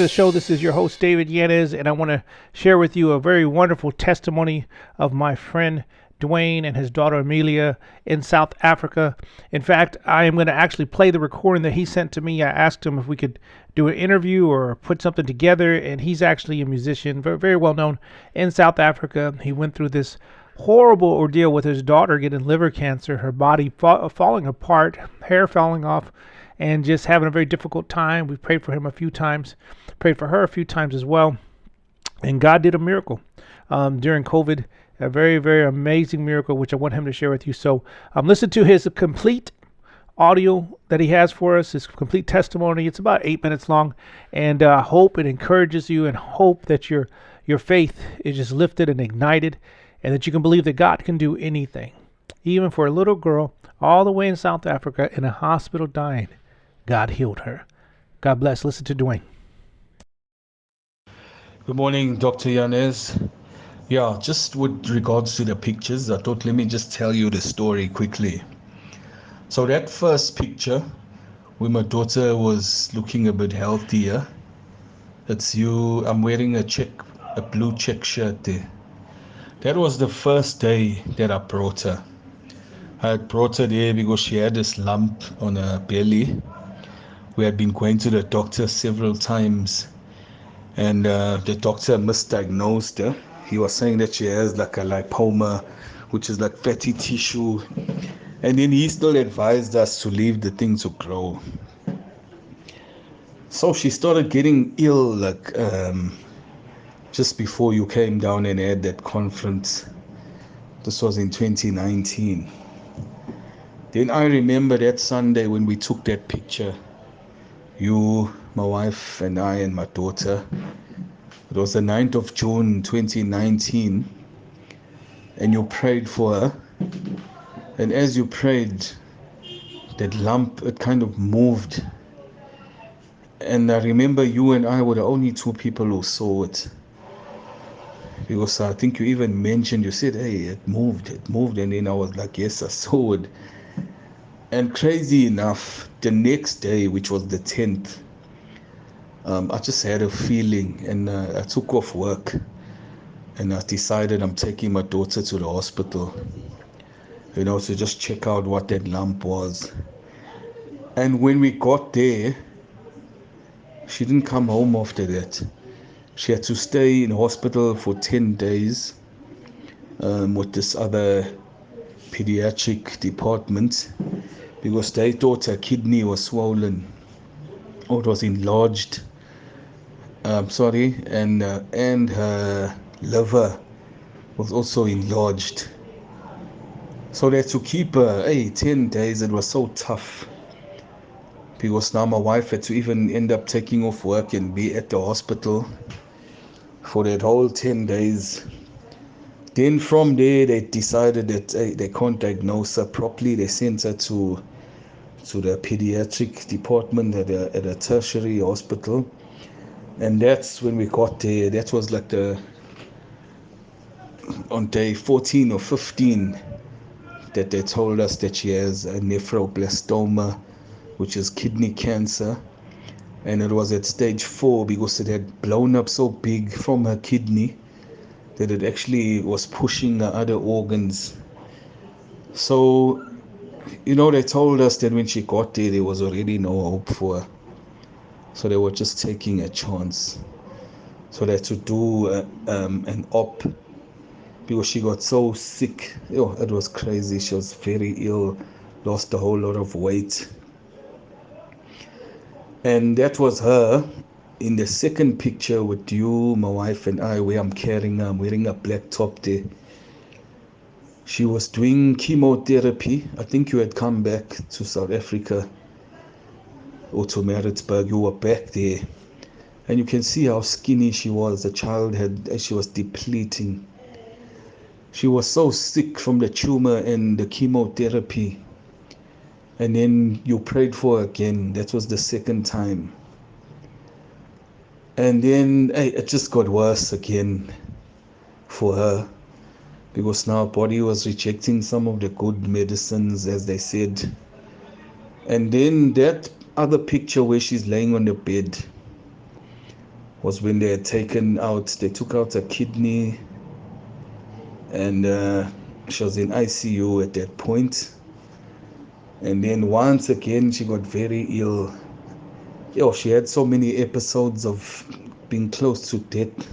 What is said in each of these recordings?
to the show. This is your host, David Yanez, and I want to share with you a very wonderful testimony of my friend Duane and his daughter Amelia in South Africa. In fact, I am going to actually play the recording that he sent to me. I asked him if we could do an interview or put something together, and he's actually a musician, very, very well known in South Africa. He went through this horrible ordeal with his daughter getting liver cancer, her body falling apart, hair falling off, and just having a very difficult time. We prayed for him a few times, prayed for her a few times as well, and God did a miracle during COVID, a very, very amazing miracle, which I want him to share with you. So listen to his complete audio that he has for us, his complete testimony. It's about 8 minutes long, and hope it encourages you, and hope that your faith is just lifted and ignited, and that you can believe that God can do anything. Even for a little girl all the way in South Africa in a hospital dying, God healed her. God bless. Listen to Duane. Good morning, Dr. Yanez. Yeah, just with regards to the pictures, I thought let me just tell you the story quickly. So that first picture, where my daughter was looking a bit healthier, it's you. I'm wearing a blue check shirt there. That was the first day that I brought her. I had brought her there because she had this lump on her belly. We had been going to the doctor several times, and the doctor misdiagnosed her. He was saying that she has like a lipoma, which is like fatty tissue, and then he still advised us to leave the thing to grow. So she started getting ill like just before you came down and had that conference. This was in 2019. Then I remember that Sunday when we took that picture, you, my wife, and I, and my daughter. It was the 9th of June 2019, and you prayed for her. And as you prayed, that lump, it kind of moved. And I remember you and I were the only two people who saw it. Because I think you even mentioned, you said, hey, it moved. And then I was like, yes, I saw it. And crazy enough, the next day, which was the 10th, I just had a feeling, and I took off work, and I decided I'm taking my daughter to the hospital, to just check out what that lump was. And when we got there, she didn't come home after that. She had to stay in hospital for 10 days with this other pediatric department, because they thought her kidney was swollen, or it was enlarged. And her liver was also enlarged. So they had to keep her 10 days. It was so tough, because now my wife had to even end up taking off work and be at the hospital for that whole 10 days. Then from there, they decided that they can't diagnose her properly. They sent her to the pediatric department at a tertiary hospital. And that's when we got there. That was like on day 14 or 15 that they told us that she has a nephroblastoma, which is kidney cancer. And it was at stage 4 because it had blown up so big from her kidney that it actually was pushing the other organs. So, they told us that when she got there was already no hope for her. So they were just taking a chance. So they had to do an op, because she got so sick. It was crazy. She was very ill, lost a whole lot of weight. And that was her. In the second picture with you, my wife, and I, where I'm carrying her, I'm wearing a black top there. She was doing chemotherapy. I think you had come back to South Africa or to Maritzburg. You were back there. And you can see how skinny she was. The child she was depleting. She was so sick from the tumor and the chemotherapy. And then you prayed for her again. That was the second time. And then it just got worse again for her, because now her body was rejecting some of the good medicines, as they said. And then that other picture where she's laying on the bed, was when they took out a kidney, and she was in ICU at that point. And then once again she got very ill. She had so many episodes of being close to death.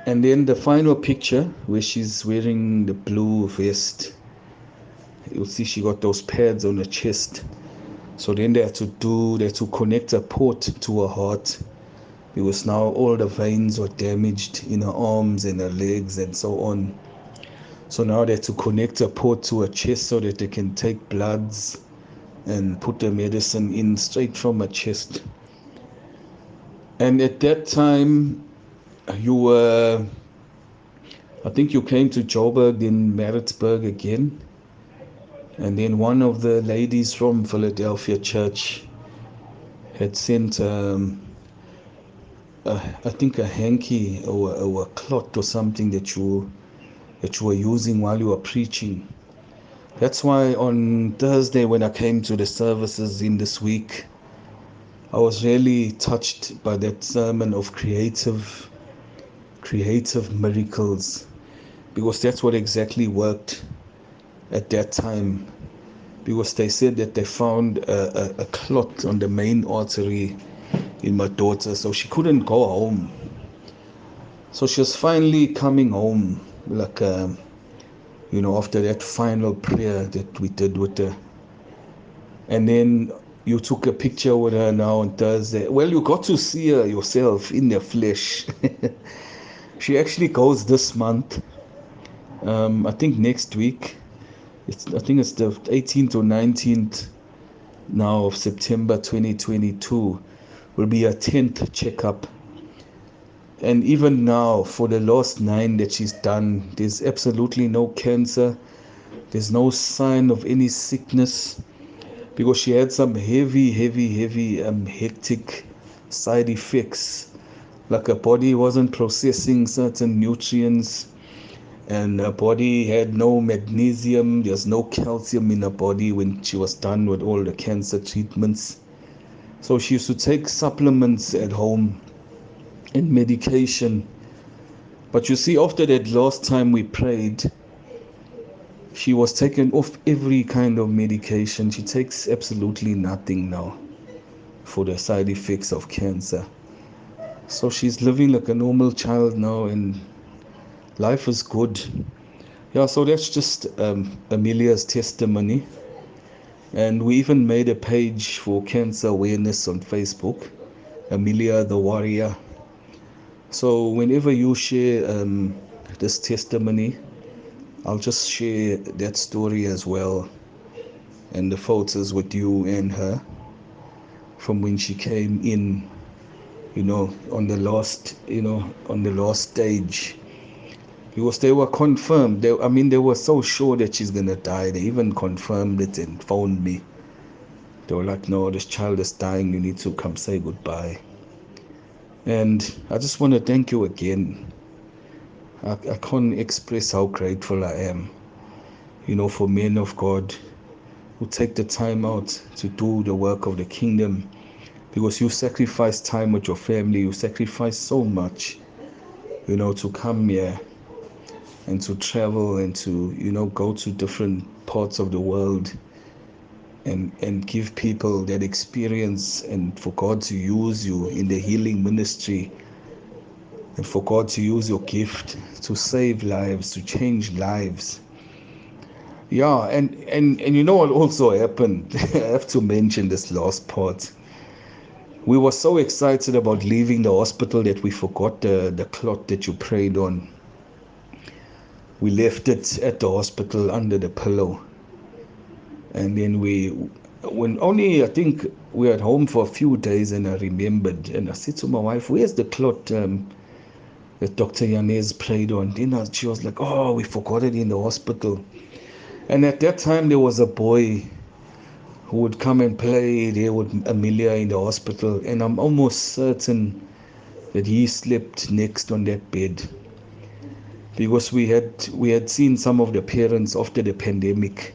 And then the final picture where she's wearing the blue vest, you'll see she got those pads on her chest. So then they had to connect a port to her heart, because now all the veins were damaged in her arms and her legs and so on. So now they had to connect a port to her chest so that they can take bloods and put the medicine in straight from her chest. And at that time, I think you came to Joburg, then Maritzburg again. And then one of the ladies from Philadelphia church had sent, I think, a hanky or a cloth or something that you were using while you were preaching. That's why on Thursday when I came to the services in this week, I was really touched by that sermon of creative miracles, because that's what exactly worked at that time. Because they said that they found a clot on the main artery in my daughter, so she couldn't go home. So she was finally coming home, like after that final prayer that we did with her. And then you took a picture with her now on Thursday. Well, you got to see her yourself in the flesh. She actually goes this month. I think next week. I think it's the 18th or 19th now of September 2022 will be her 10th checkup. And even now, for the last 9 that she's done, there's absolutely no cancer. There's no sign of any sickness, because she had some heavy, hectic side effects. Like her body wasn't processing certain nutrients, and her body had no magnesium, there's no calcium in her body when she was done with all the cancer treatments. So she used to take supplements at home and medication. But you see, after that last time we prayed, she was taken off every kind of medication. She takes absolutely nothing now for the side effects of cancer. So she's living like a normal child now, and life is good. Yeah, so that's just Amelia's testimony. And we even made a page for cancer awareness on Facebook, Amelia the Warrior. So whenever you share this testimony, I'll just share that story as well, and the photos with you and her from when she came in, on the last stage. Because they were confirmed. They were so sure that she's gonna die. They even confirmed it and phoned me. They were like, "No, this child is dying. You need to come say goodbye." And I just want to thank you again. I can't express how grateful I am, for men of God who take the time out to do the work of the kingdom, because you sacrifice time with your family. You sacrifice so much, to come here and to travel and to, go to different parts of the world and give people that experience, and for God to use you in the healing ministry, and for God to use your gift to save lives, to change lives. Yeah, and you know what also happened? I have to mention this last part. We were so excited about leaving the hospital that we forgot the clot that you prayed on. We left it at the hospital under the pillow. And then I think we were at home for a few days, and I remembered, and I said to my wife, "Where's the clot that Dr. Yanez prayed on?" Then she was like, "Oh, we forgot it in the hospital." And at that time, there was a boy who would come and play there with Amelia in the hospital, and I'm almost certain that he slept next on that bed, because we had seen some of the parents after the pandemic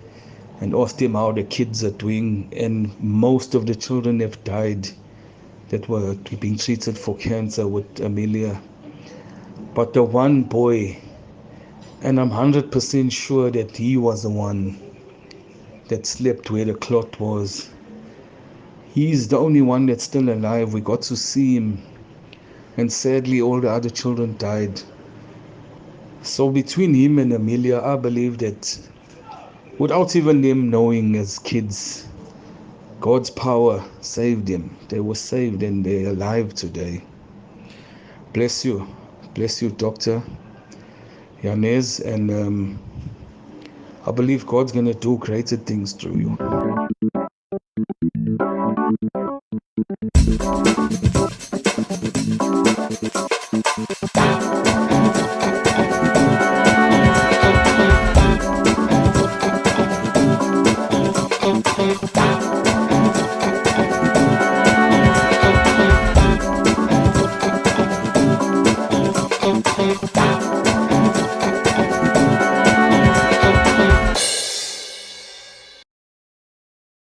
and asked them how the kids are doing, and most of the children have died that were being treated for cancer with Amelia. But the one boy, and I'm 100% sure that he was the one that slept where the clot was. He's the only one that's still alive. We got to see him, and sadly all the other children died. So between him and Amelia, I believe that without even them knowing as kids, God's power saved them. They were saved and they're alive today. Bless you. Bless you, Dr. Yanez. And I believe God's going to do greater things through you. Bye.